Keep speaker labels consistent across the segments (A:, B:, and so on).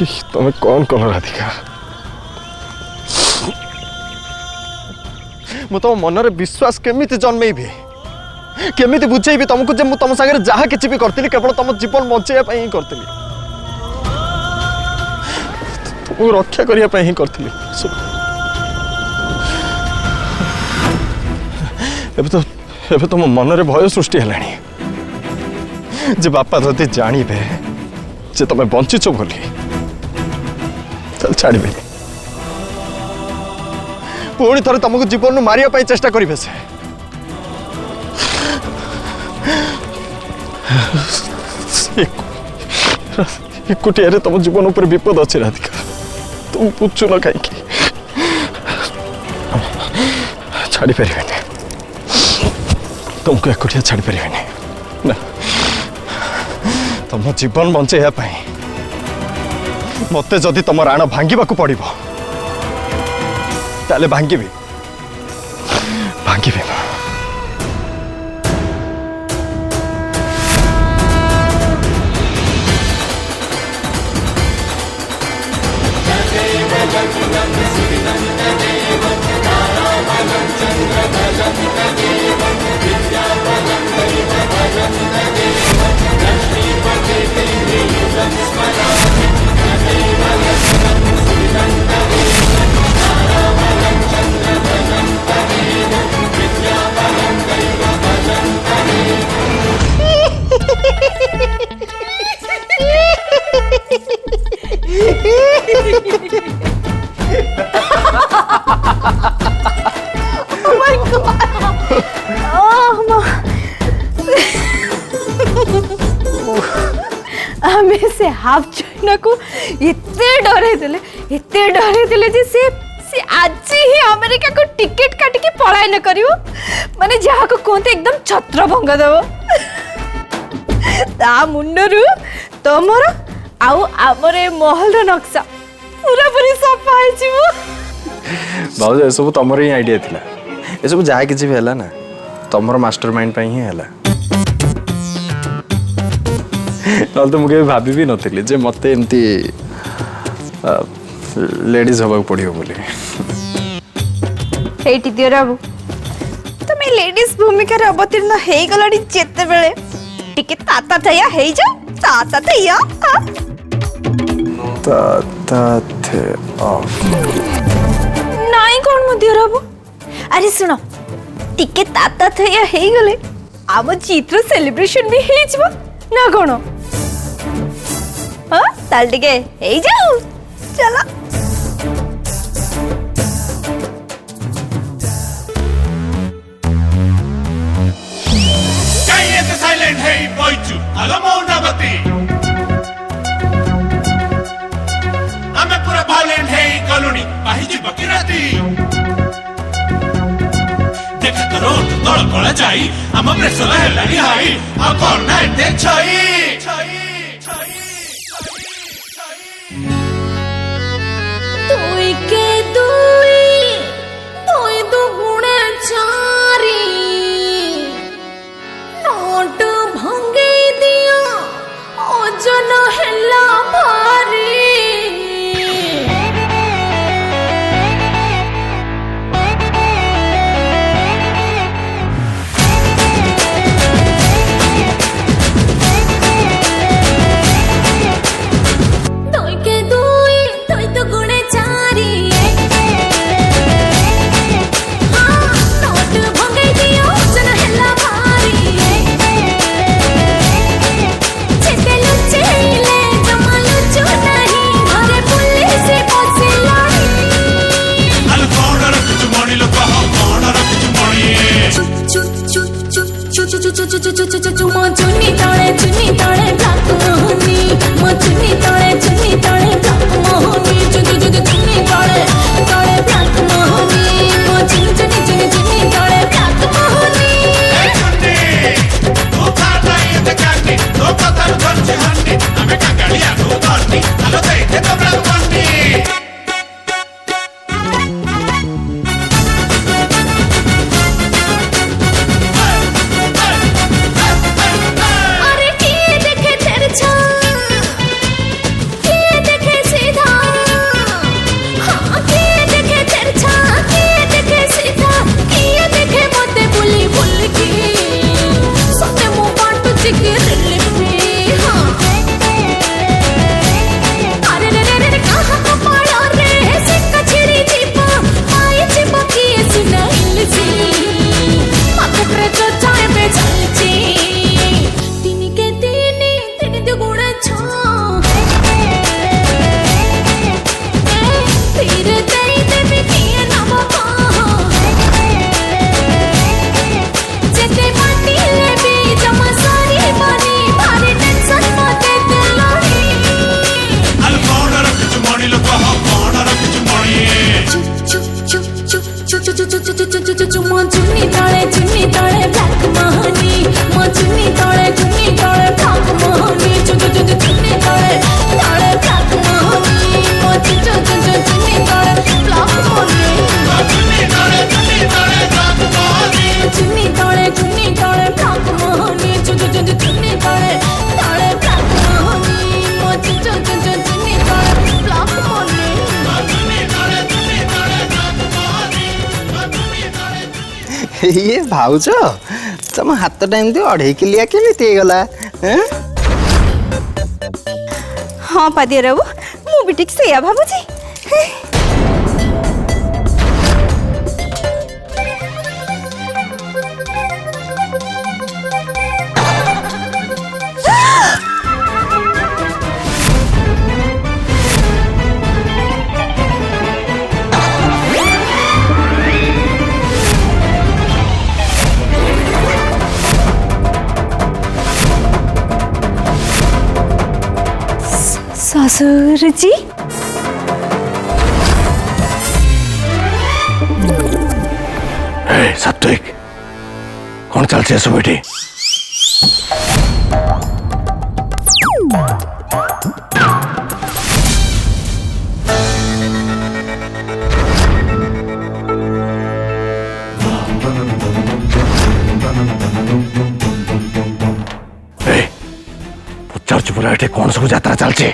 A: तुम्हें कौन कह राधिका मु तुम मनरे विश्वास केमिति जन्मेबी केमिति बुझेबी तुमको जे मु तुम सागर जहा किछि भी करतिली केवल तुम जीवन बंचेया पई ही करतिली तुमको रक्षा करिया पई ही करतिली एबे तुम मनरे भय सृष्टि हेलानी जे बापा जदि जानिबे जे तुम बंचिच बोली चल छाड़बे पुणी थरे तुमको जीवन मारिया पाई चेष्टा करिवे से एकुटिया तुम जीवन उपर विपद अच्छे राधिका तुम पूछु न कहीं छाड़ी पारे तुमको एकुटिया छाड़ी पारे ना तुम जीवन बंचेया मत जदि तुम राण भांगा पड़ो ताले भांगी
B: Oh my God! हमें से हाफ चाइना को इतने डरे दिले जे से आज ही अमेरिका को टिकट काट के पलायन करियो माने जहा को कोनते एकदम छत्रभंग दबो ता मुंडरू तमरो आउ हमरे महल रो नक्शा पूरा पूरी सफा है जीवो
A: बाबू ये सब तमर ही आइडिया थिला ये सब जहा किछि भी हला ना तमर मास्टरमाइंड पई ही हला नल तो मुके भाभी भी नथिले जे मते एमती लेडीज हवा पड़ियो बोले
B: हेटी दियो बाबू तुम लेडीज भूमिका रे अवतीर्ण हेई गलाडी जेते बेले टिके ताता थया हेई जा ताता थया
A: ताता थे ऑफ
B: नाई कोन मो दियो बाबू अरे सुनो टिके ताता थया हेई गले आम चित्र सेलिब्रेशन भी हेई जबो ना कोनो हां ताल टिके हेई जाऊ चलो
C: साइलेंट है बोइचु अलमौनावती हमें पूरा वायलेंट है कॉलोनी बाहिजी बकिराती देखा करो तो दल कला जाई हम प्रेसर हेलानी हाई आ कोना एते छई
B: तुई के दुई दु गुणे चारी नोट भंगे दिया ओजन हेला भारी
D: ये भाउज तुम हाथ टाइम दे 2.5 किलिया केमिति गला
B: हाँ पादिया बाबू मु भी ठीक से भाबुची ससुर जी
A: सात्विक कौन चलছে सब एठी चर्च पूरा एठी कौन सब यात्रा चलছে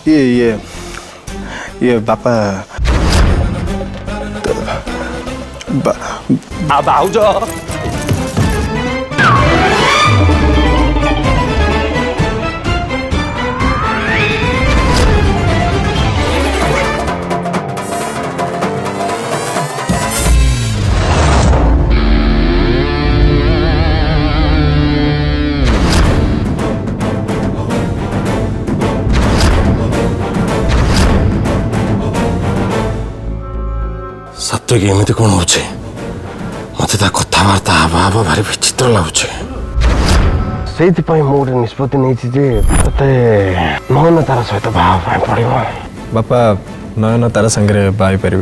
D: ये बापा
A: भाउज सत्य कि एमती कौन हो मत कथबार्ता हाव भारी विचित्र लगुच से गोटे निष्पत्ति नयन तार सहित बाहा पड़ो
E: बापा नयन तार संगे बाई पारे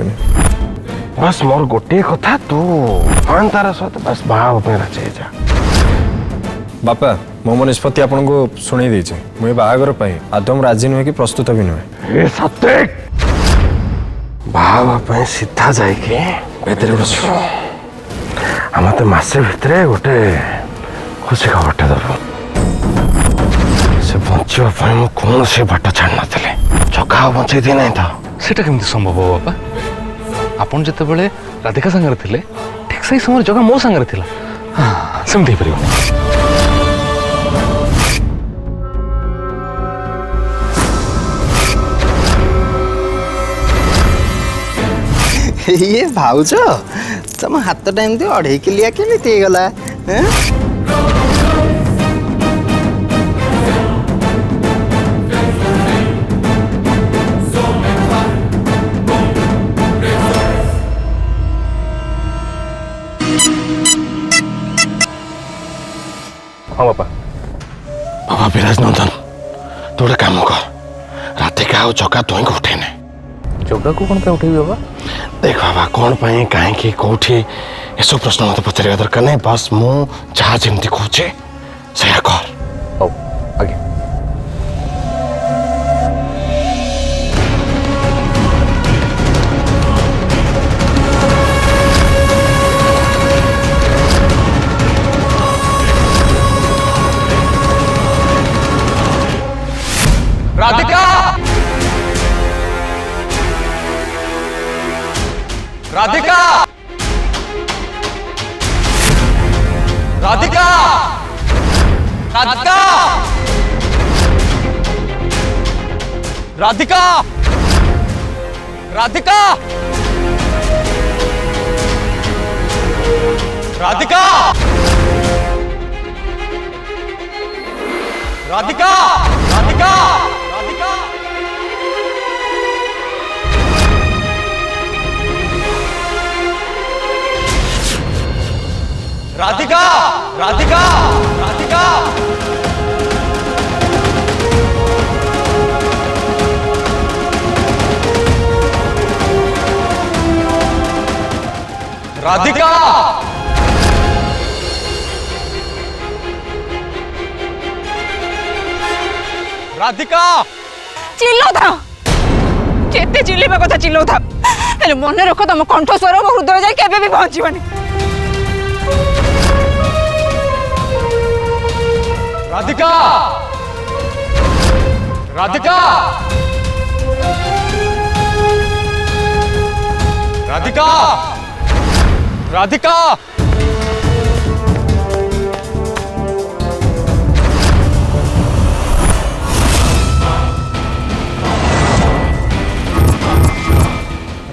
A: बस मोर गोटे कथा तू नयन तार सहित बस बाहा राजी जा
E: बापा मो निष्पत्ति आपन को शुणी देछि मुझे बाहागर आदम राजी नुहे कि प्रस्तुत भी नुहे
A: सत्य बाहा सीधा जाइए बेदरे बस आम तो मसे भितर गोटे खुशी खबरटे दब से बचापी मुझे कौन से बाट छाड़ नी जगा बचे दिए ना तो
F: सेटा केमती संभव हो बापा आपन जते बेले राधिका संगे थिले ठीक सही समय जगह मो संगे थिला हां सेमती हो परियो
D: ये भाउज तुम हाथ टाइम दे 2.5 किलिया केमिति गला
A: हाँ बापा बाबा विराज नंदन तू गोटे काम कर राधिका और जगा दुई को उठेने
F: जगह को कौन पे उठेबी बाबा
A: देख बाबा कौन पाई कहीं कौटी एसब प्रश्न मत पचार दरकार नहीं बस मु जहाँ जमी कहे से कर
F: हौ आगे
C: राधिका राधिका राधिका राधिका राधिका राधिका राधिका राधिका राधिका राधिका राधिका राधिका राधिका राधिका राधिका
G: चिल्लो था जेते चिल्लीबा कथा चिल्लो था हेले मन रख तुम कंठस्वर मो हृदय जाए केबे भी पहुंचीबनी
C: राधिका राधिका राधिका राधिका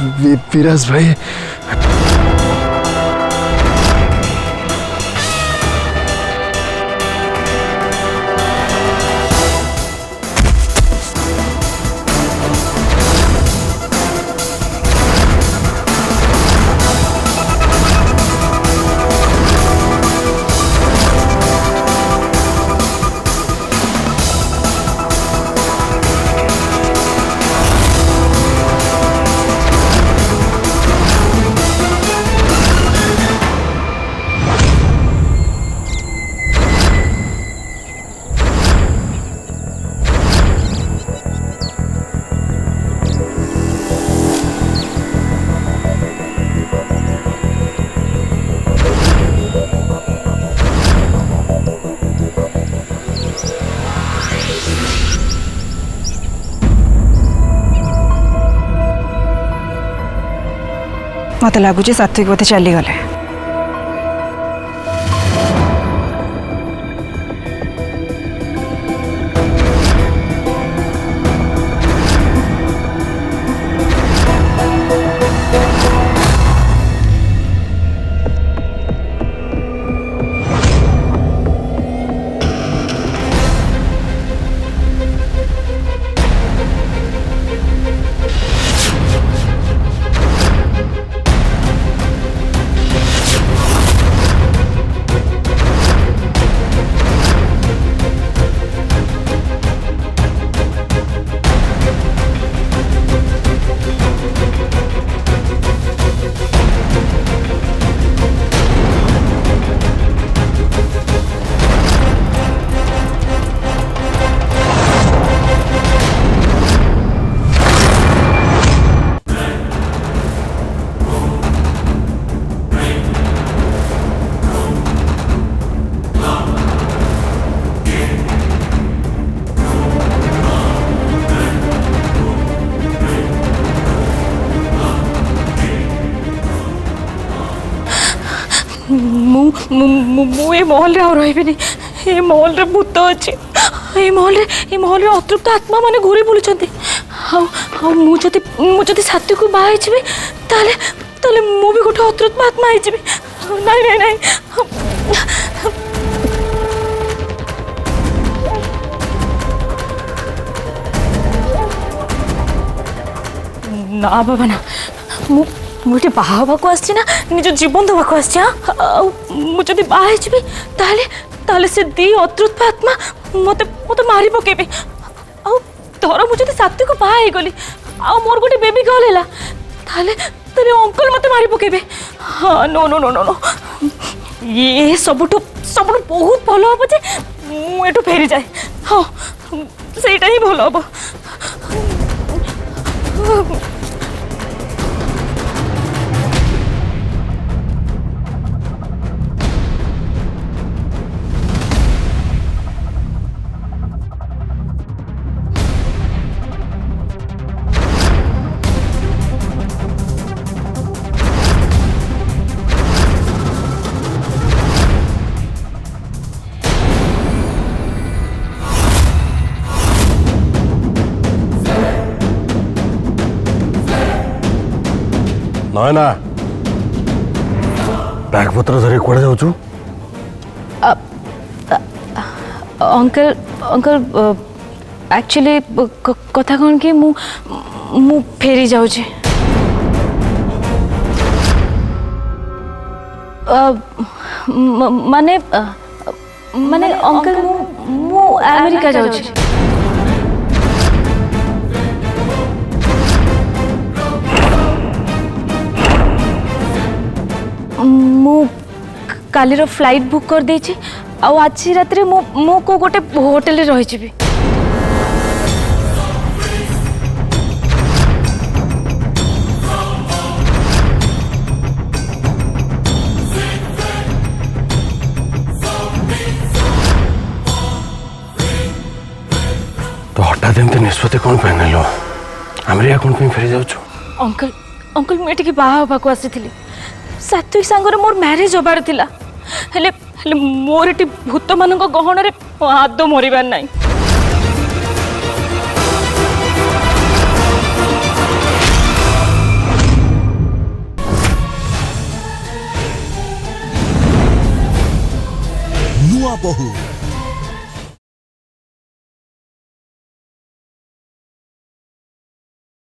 A: विराज भाई
G: मत लगुच सात्विक बोधे चली गले।
B: ए महल रे रही ए महल रे भूत अच्छे ए महल रे अतृप्त आत्मा माने घूरी बुलुचंती मुझे साथी को बाहर ताले ताले मु भी गोटे अतृप्त आत्मा है नहीं नहीं नहीं ना बाबा ना मुझे बाहक आसी ना निज जीवन देवाक आदि बाहर ताले से दी अतृप्त आत्मा मत मत मारी पकेबे आर मुझे साथी को बाहर गली मोर गोटे बेबी गर्ल है ताले ताले अंकल मत मारी पकेबे हाँ no no no no no ये सबुठ बहुत भल हम जे मुझे फेरी जाए हाँ सेटा ही भल हम
A: नयना बैग पत्र धरी कड़े जाऊँ
B: अंकल अंकल एक्चुअली कथा कौन कि मु फेरी जाऊँ माने माने अंकल मु अमेरिका जाऊँ मु कालीर फ्लाइट बुक कर देछि आज रात मु को गोटे होटल रही
A: तो हठात एमती निष्पत्ति कौन पे नेलो अमेरिका कौन पे फेरी जाउछु
B: अंकल अंकल मुझे बाहा होबाक आसी सात्विक सांगर मोर मैरिज होबार थिला हेले हेले मोर एटी भूत मानक गहन रे आदो मरिबार नाही
H: ନୂଆ ବୋହୂ